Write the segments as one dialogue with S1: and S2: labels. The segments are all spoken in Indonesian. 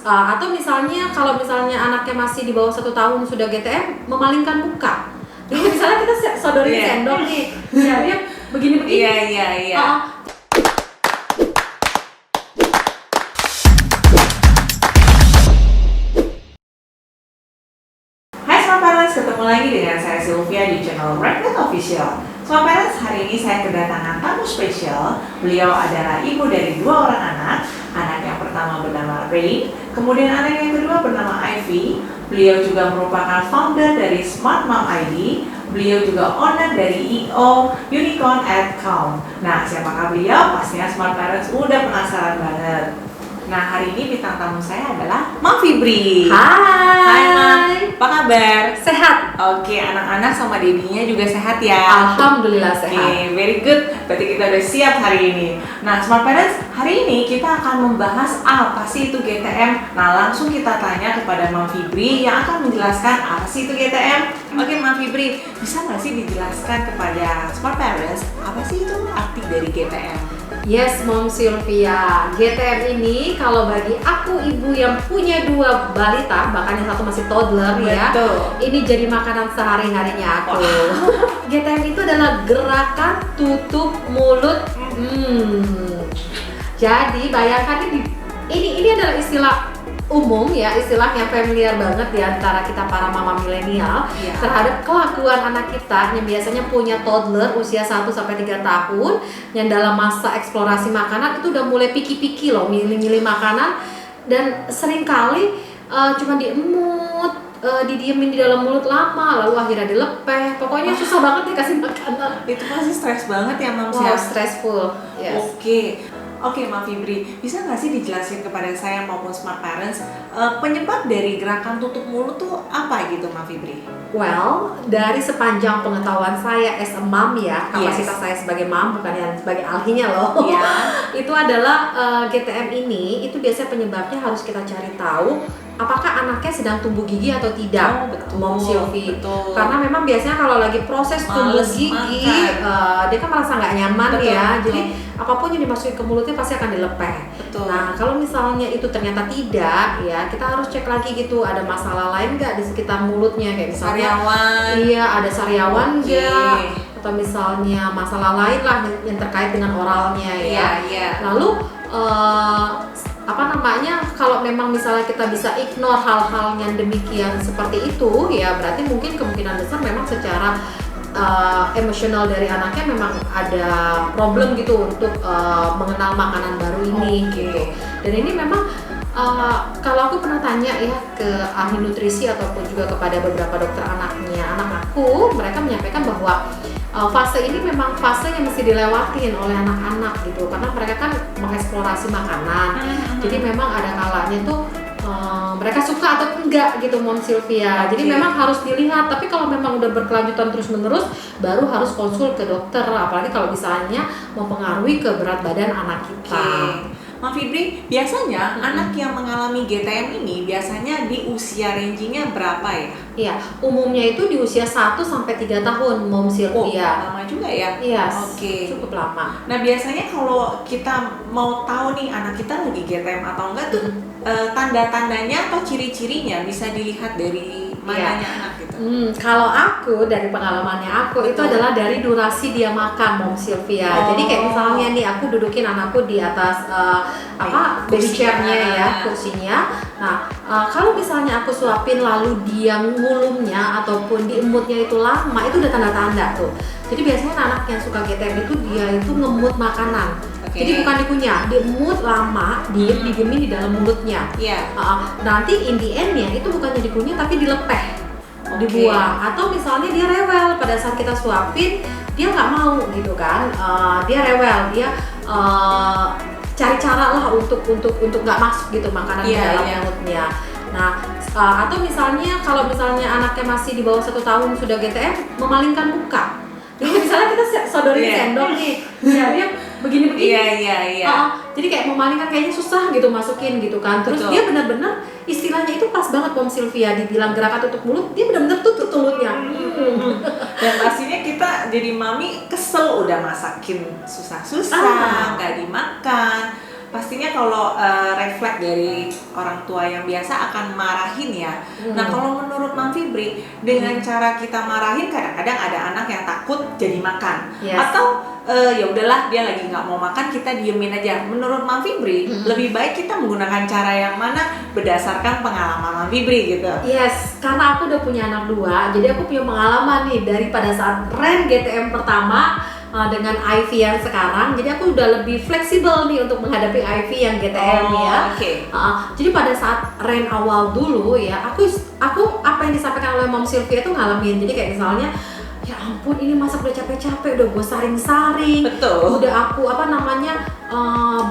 S1: Atau misalnya kalau misalnya anaknya masih di bawah 1 tahun sudah GTM, memalingkan muka. Jadi misalnya kita sodorin sendok nih, ya dia begini-begini.
S2: Iya. Hai Smart Parents, ketemu lagi dengan saya Sylvia di channel Rednet Official. Smart Parents, hari ini saya kedatangan tamu spesial. Beliau adalah ibu dari 2 orang anak. Anak yang pertama bernama Rain, kemudian anak yang kedua bernama Ivy. Beliau juga merupakan founder dari Smart Mom ID. Beliau juga owner dari EO Unicorn at Calm. Nah, siapakah beliau? Pastinya Smart Parents udah penasaran banget. Nah, hari ini bintang tamu saya adalah Mom Fibri. Hai Mam, apa kabar?
S1: Sehat.
S2: Oke, anak-anak sama dedinya juga sehat ya?
S1: Alhamdulillah sehat.
S2: Oke, very good. Berarti kita udah siap hari ini. Nah, Smart Parents, hari ini kita akan membahas apa sih itu GTM. Nah, langsung kita tanya kepada Mam Fibri yang akan menjelaskan apa sih itu GTM. Oke, Mam Fibri, bisa nggak sih dijelaskan kepada Smart Parents apa sih itu arti dari GTM?
S1: Yes, Mom Sylvia. GTM ini kalau bagi aku ibu yang punya 2 balita, bahkan yang satu masih toddler ya, ini jadi makanan sehari-harinya aku. GTM itu adalah gerakan tutup mulut. Jadi bayangkan ini adalah istilah umum ya, istilah yang familiar banget di antara kita para mama milenial terhadap kelakuan anak kita yang biasanya punya toddler usia 1-3 tahun yang dalam masa eksplorasi makanan itu udah mulai piki-piki loh, milih-milih makanan dan seringkali cuma diemut, didiemin di dalam mulut lama lalu akhirnya dilepeh. Pokoknya susah banget dikasih makanan.
S2: Itu pasti stres banget ya Mam.
S1: Wow, stressful. Yes.
S2: Oke, Mam Fibri, bisa nggak sih dijelasin kepada saya maupun Smart Parents penyebab dari gerakan tutup mulut tuh apa gitu, Mam Fibri?
S1: Well, dari sepanjang pengetahuan saya as a mom ya, kapasitas saya sebagai mom bukan yang sebagai ahlinya loh. Itu adalah GTM ini, itu biasanya penyebabnya harus kita cari tahu apakah anaknya sedang tumbuh gigi atau tidak. Mom Sylvie. Karena memang biasanya kalau lagi proses tumbuh gigi, dia kan merasa nggak nyaman jadi apapun yang dimasukin ke mulutnya pasti akan dilepeh. Nah, kalau misalnya itu ternyata tidak, ya kita harus cek lagi gitu, ada masalah lain nggak di sekitar mulutnya, kayak misalnya ada sariawan nggak, atau misalnya masalah lain lah yang terkait dengan oralnya Lalu kalau memang misalnya kita bisa ignore hal-hal yang demikian seperti itu, ya berarti mungkin kemungkinan besar memang secara emosional dari anaknya memang ada problem gitu untuk mengenal makanan baru ini gitu. Dan ini memang kalau aku pernah tanya ya ke ahli nutrisi ataupun juga kepada beberapa dokter anaknya anak aku, mereka menyampaikan bahwa fase ini memang fase yang mesti dilewatin oleh anak-anak gitu, karena mereka kan mengeksplorasi makanan. Jadi memang ada kalanya tuh mereka suka atau enggak gitu, Mom Sylvia. Jadi memang harus dilihat, tapi kalau memang udah berkelanjutan terus-menerus baru harus konsul ke dokter, apalagi kalau misalnya mempengaruhi ke berat badan anak kita.
S2: Mam Fibri, biasanya anak yang mengalami GTM ini biasanya di usia rangingnya berapa ya?
S1: Iya, umumnya itu di usia 1-3 tahun, Mom Sylvia.
S2: Lama juga ya?
S1: Iya, cukup lama.
S2: Nah, biasanya kalau kita mau tahu nih anak kita lagi GTM atau enggak tuh tanda-tandanya atau ciri-cirinya bisa dilihat dari mananya anak gitu?
S1: Kalau aku dari pengalamannya aku itu adalah dari durasi dia makan, Mom Sylvia. Jadi kayak misalnya nih aku dudukin anakku di atas baby chair-nya ya, kursinya. Nah, kalau misalnya aku suapin lalu dia ngulumnya ataupun diemutnya itu lama, itu udah tanda-tanda tuh. Jadi biasanya anak yang suka GTM itu dia itu ngemut makanan. Jadi bukan dikunyah, diemut lama, didiemin di dalam mulutnya. Nanti in the end-nya itu bukannya dikunyah tapi dilepeh, dibuang. Atau misalnya dia rewel pada saat kita suapin, dia nggak mau gitu kan, dia rewel, dia cari cara lah untuk nggak masuk gitu makanan ke dalam mulutnya. Nah, atau misalnya kalau misalnya anaknya masih di bawah 1 tahun sudah GTM, memalingkan muka. Jadi misalnya kita sodorin sendok nih, ya dia begini-begini. Jadi kayak memalingkan, kayaknya susah gitu masukin gitu kan. Terus dia benar-benar istilahnya itu pas banget Mom Sylvia, dibilang gerakan tutup mulut, dia benar-benar tutup mulutnya.
S2: Dan pastinya kita jadi mami kesel udah masakin susah-susah, nggak dimakan. pastinya kalau refleks dari orang tua yang biasa akan marahin ya. Nah kalau menurut Mam Fibri, dengan cara kita marahin kadang-kadang ada anak yang takut jadi makan, atau ya udahlah dia lagi nggak mau makan, kita diemin aja. Menurut Mam Fibri, lebih baik kita menggunakan cara yang mana berdasarkan pengalaman Mam Fibri gitu.
S1: Yes, karena aku udah punya anak 2, jadi aku punya pengalaman nih dari pada saat Ren GTM pertama dengan Ivy yang sekarang. Jadi aku udah lebih fleksibel nih untuk menghadapi Ivy yang GTM ya. Jadi pada saat Ren awal dulu ya, aku apa yang disampaikan oleh Mom Sylvia itu ngalamin. Jadi kayak misalnya, ya ampun ini masak udah capek-capek, udah gue saring-saring, udah aku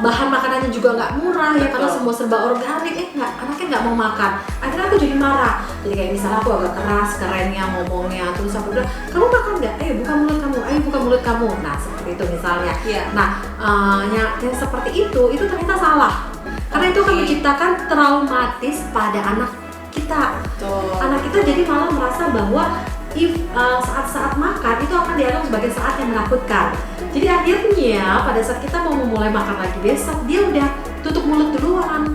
S1: bahan makanannya juga nggak murah ya, karena semua serba organik, anaknya nggak mau makan. Akhirnya aku jadi marah. Jadi kayak misalnya aku agak keras kerennya ngomongnya, terus aku bilang, kamu makan nggak? Buka mulut kamu, buka mulut kamu. Nah seperti itu misalnya. Nah yang seperti itu ternyata salah, karena itu akan menciptakan traumatis pada anak kita. Anak kita jadi malah merasa bahwa saat-saat makan itu akan dianggap sebagai saat yang menakutkan. Jadi akhirnya pada saat kita mau memulai makan lagi besok, dia udah tutup mulut duluan.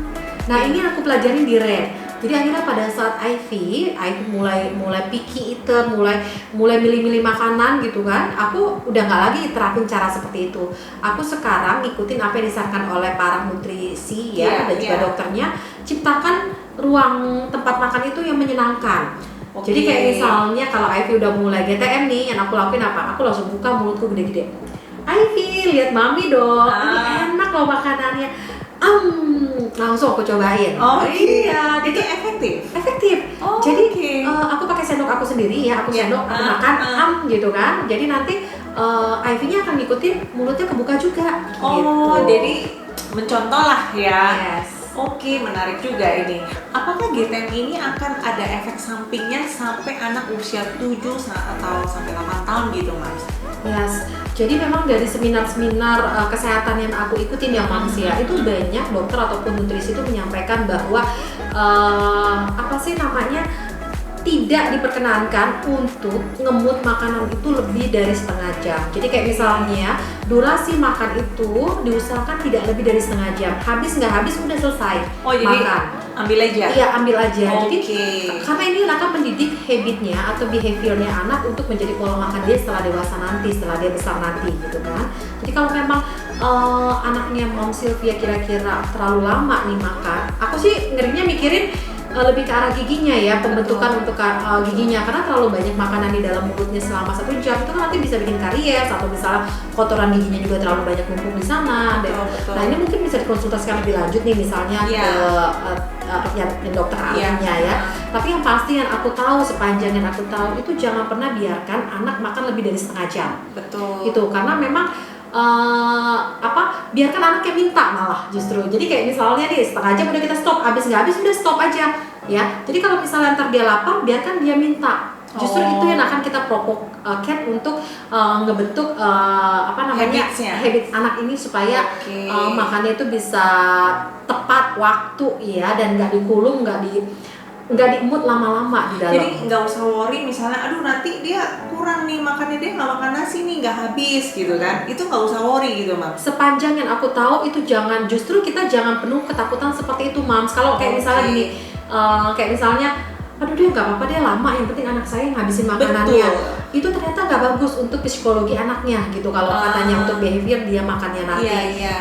S1: Nah ini aku pelajarin di Ren. Jadi akhirnya pada saat Ivy mulai picky eater, mulai milih-milih makanan gitu kan, aku udah nggak lagi terapin cara seperti itu. Aku sekarang ngikutin apa yang disarankan oleh para nutrisi dan juga dokternya, ciptakan ruang tempat makan itu yang menyenangkan. Jadi kayak misalnya kalau Ivy udah mulai GTM nih, yang aku lakuin apa? Aku langsung buka mulutku gede-gede. Ivy, lihat mami dong, ini enak loh makanannya. Langsung aku cobain.
S2: Iya, jadi efektif.
S1: Jadi aku pakai sendok aku sendiri ya, aku sendok, aku makan, gitu kan. Jadi nanti Ivy-nya akan ngikutin, mulutnya kebuka juga.
S2: Gitu. Jadi mencontoh lah ya.
S1: Yes.
S2: Oke, menarik juga ini. Apakah GTM ini akan ada efek sampingnya sampai anak usia 7 atau sampai 8 tahun gitu, Mas?
S1: Yes. Jadi memang dari seminar-seminar kesehatan yang aku ikutin ya Mams ya, itu banyak dokter ataupun nutrisi itu menyampaikan bahwa tidak diperkenankan untuk ngemut makanan itu lebih dari setengah jam. Jadi kayak misalnya durasi makan itu diusahakan tidak lebih dari setengah jam. Habis nggak habis udah selesai makan.
S2: Jadi ambil aja?
S1: Iya, ambil aja. Jadi karena ini akan mendidik habitnya atau behaviornya anak untuk menjadi pola makan dia setelah dewasa nanti, setelah dia besar nanti gitu kan. Jadi kalau memang anaknya Mom Sylvia kira-kira terlalu lama nih makan, aku sih ngerinya mikirin lebih ke arah giginya ya, pembentukan untuk giginya, karena terlalu banyak makanan di dalam mulutnya selama 1 jam itu kan nanti bisa bikin karies, atau misalnya kotoran giginya juga terlalu banyak numpuk di sana. Nah ini mungkin bisa dikonsultasikan lebih lanjut nih misalnya ke dokter ahlinya ya. Tapi yang pasti yang aku tahu, sepanjang yang aku tahu itu jangan pernah biarkan anak makan lebih dari setengah jam. Itu karena memang biarkan anaknya minta malah justru. Jadi kayak misalnya nih setengah jam udah kita stop, habis nggak habis udah stop aja ya. Jadi kalau misalnya ntar dia lapar, biarkan dia minta. Justru itu yang akan kita provocate untuk ngebentuk habit anak ini supaya makannya itu bisa tepat waktu ya, dan nggak dikulung, nggak diemut lama-lama di dalam.
S2: Jadi nggak usah worry misalnya, aduh nanti dia kurang nih makannya, dia nggak makan nasi nih, nggak habis gitu kan. Itu nggak usah worry gitu, Mams.
S1: Sepanjang yang aku tahu itu justru kita jangan penuh ketakutan seperti itu, Mams. Kalau kayak misalnya gini, kayak misalnya, aduh dia nggak apa-apa, dia lama, yang penting anak saya ngabisin makanannya. Itu ternyata nggak bagus untuk psikologi anaknya gitu. Kalau katanya untuk behavior dia makannya nanti.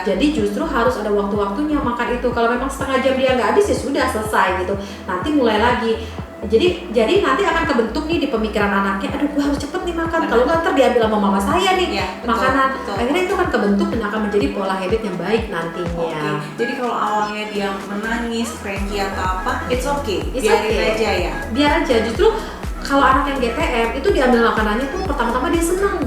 S1: Jadi justru harus ada waktu-waktunya makan itu. Kalau memang setengah jam dia nggak habis ya sudah selesai gitu. Nanti mulai lagi. Jadi nanti akan kebentuk nih di pemikiran anaknya, aduh gue harus cepet nih makan, kalau nggak ntar diambil sama mama saya nih makanan. Akhirnya itu akan kebentuk dan akan menjadi pola habit yang baik nantinya.
S2: Jadi kalau awalnya dia menangis, cranky atau apa, it's okay. Biarin aja ya.
S1: Biar aja. Justru kalau anak yang GTM itu diambil makanannya tuh pertama-tama dia seneng.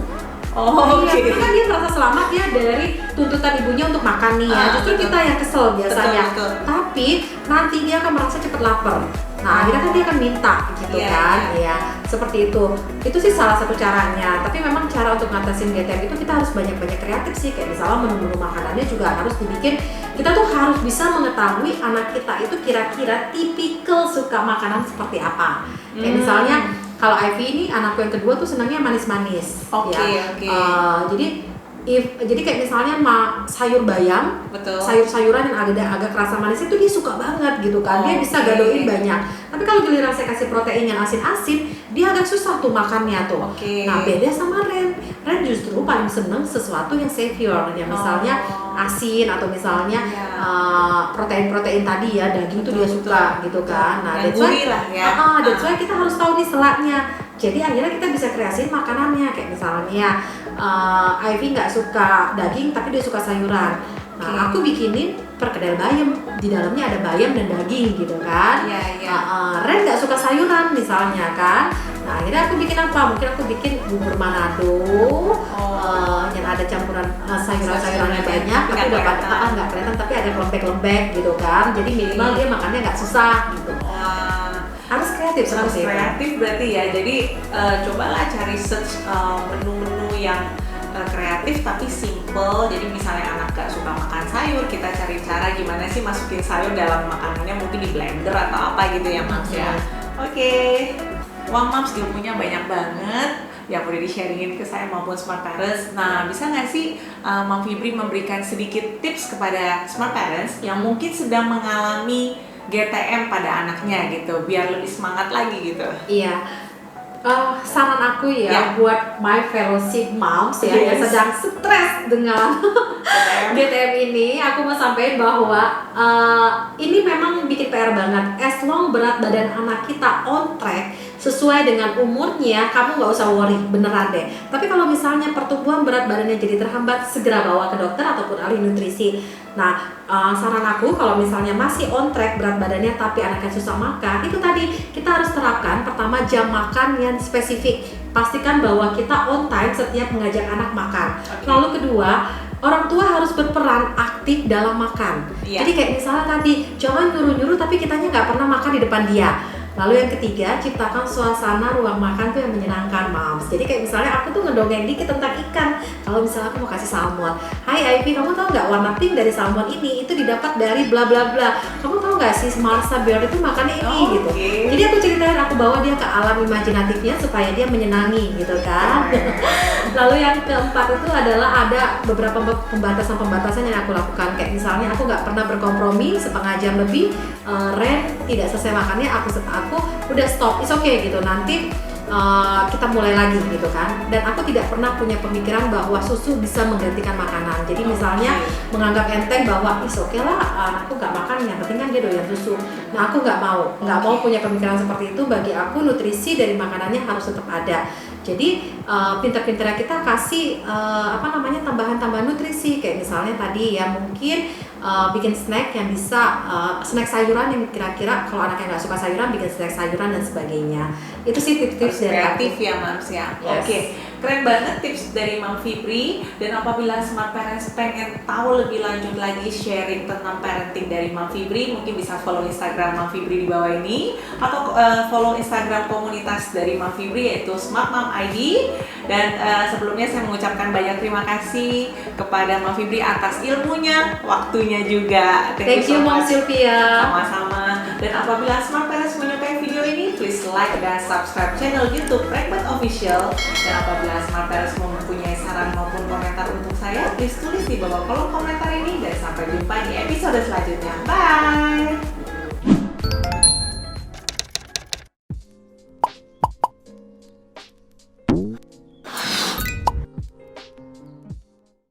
S1: Karena kan dia merasa selamat ya dari tuntutan ibunya untuk makan nih ya. Justru kita yang kesel biasanya. Tapi nanti dia akan merasa cepet lapar. Nah akhirnya kan dia akan minta gitu kan. Ya seperti itu. Itu sih salah satu caranya. Tapi memang cara untuk ngatasin GTM itu kita harus banyak-banyak kreatif sih. Kayak misalnya menu-menu makanannya juga harus dibikin. Kita tuh harus bisa mengetahui anak kita itu kira-kira tipikal suka makanan seperti apa. Kayak misalnya kalau Ivy ini anakku yang kedua tuh senangnya manis-manis. Jadi jadi kayak misalnya sayur bayam,
S2: Betul.
S1: sayur-sayuran yang agak kerasa manis itu dia suka banget gitu kan. Dia bisa gadoin banyak. Tapi kalau giliran saya kasih protein yang asin-asin, dia agak susah tuh makannya tuh. Nah, beda sama Ren. Ren justru paling seneng sesuatu yang savior, yang misalnya asin atau misalnya protein-protein tadi ya, daging tuh dia suka gitu kan. Nah, that's why kita harus tahu nih selaknya. Jadi akhirnya kita bisa kreasiin makanannya, kayak misalnya Ivy nggak suka daging tapi dia suka sayuran. Nah, aku bikinin perkedel bayam, di dalamnya ada bayam dan daging gitu kan. Ren nggak suka sayuran misalnya kan. Nah, akhirnya aku bikin apa? Mungkin aku bikin bubur Manado yang ada campuran sayuran-sayurannya banyak, tapi udah nggak kelihatan tapi ada lembek-lembek gitu kan. Jadi minimal dia makannya nggak susah gitu. Harus kreatif seperti itu.
S2: Kreatif berarti ya. Jadi cobalah cari search menu-menu yang kreatif tapi simple. Jadi misalnya anak gak suka makan sayur, kita cari cara gimana sih masukin sayur dalam makanannya, mungkin di blender atau apa gitu ya Mams ya. Oke. Wah Mams, ilmunya banyak banget yang udah di-sharingin ke saya maupun Smart Parents. Nah, bisa nggak sih Mam Fibri memberikan sedikit tips kepada Smart Parents yang mungkin sedang mengalami GTM pada anaknya gitu, biar lebih semangat lagi gitu?
S1: Iya. Saran aku ya buat my fellowship moms ya yang sedang stres dengan GTM ini, aku mau sampaikan bahwa ini memang bikin PR banget. As long berat badan anak kita on track sesuai dengan umurnya, kamu nggak usah worry, beneran deh. Tapi kalau misalnya pertumbuhan berat badannya jadi terhambat, segera bawa ke dokter ataupun ahli nutrisi. Nah, saran aku kalau misalnya masih on track berat badannya tapi anaknya susah makan, itu tadi kita harus terapkan pertama jam makan yang spesifik. Pastikan bahwa kita on time setiap mengajak anak makan. Lalu kedua, orang tua harus berperan aktif dalam makan. Jadi kayak misalnya tadi, jangan nyuruh-nyuruh tapi kitanya nggak pernah makan di depan dia. Lalu yang ketiga, ciptakan suasana ruang makan tuh yang menyenangkan, Moms. Jadi kayak misalnya aku tuh ngedongeng dikit tentang ikan. Kalau misalnya aku mau kasih salmon, Hai Ivy, kamu tahu nggak warna pink dari salmon ini itu didapat dari bla bla bla. Kamu tahu nggak sih Marsa Bear itu makannya ini gitu. Jadi aku ceritain, aku bawa dia ke alam imajinatifnya supaya dia menyenangi gitu kan. Lalu yang keempat itu adalah ada beberapa pembatasan-pembatasan yang aku lakukan. Kayak misalnya aku nggak pernah berkompromi setengah jam lebih. Ren tidak selesai makannya, aku udah stop, it's okay gitu, nanti kita mulai lagi gitu kan. Dan aku tidak pernah punya pemikiran bahwa susu bisa menggantikan makanan. Jadi misalnya menganggap enteng bahwa is okay lah, anakku nggak makan, yang penting kan dia doyan susu. Nah, aku nggak mau punya pemikiran seperti itu. Bagi aku nutrisi dari makanannya harus tetap ada. Jadi pintar-pintarnya kita kasih tambahan-tambahan nutrisi, kayak misalnya tadi ya mungkin bikin snack yang bisa snack sayuran yang kira-kira kalau anaknya nggak suka sayuran, bikin snack sayuran dan sebagainya. Itu sih tips-tips dari
S2: kreatif ya Mams ya.
S1: Yes.
S2: Oke, keren banget tips dari Mam Fibri. Dan apabila Smart Parents pengen tahu lebih lanjut lagi sharing tentang parenting dari Mam Fibri, mungkin bisa follow Instagram Mam Fibri di bawah ini, atau follow Instagram komunitas dari Mam Fibri yaitu Smart Mom ID. Dan sebelumnya saya mengucapkan banyak terima kasih kepada Mam Fibri atas ilmunya, waktunya juga.
S1: Thank you Mom Sylvia.
S2: Sama-sama. Dan apabila Smart Parents menyukai video ini, please like dan subscribe channel YouTube Redbud Official. Dan apabila Smart Parents mempunyai saran maupun komentar untuk saya, please tulis di bawah kolom komentar ini. Dan sampai jumpa di episode selanjutnya. Bye!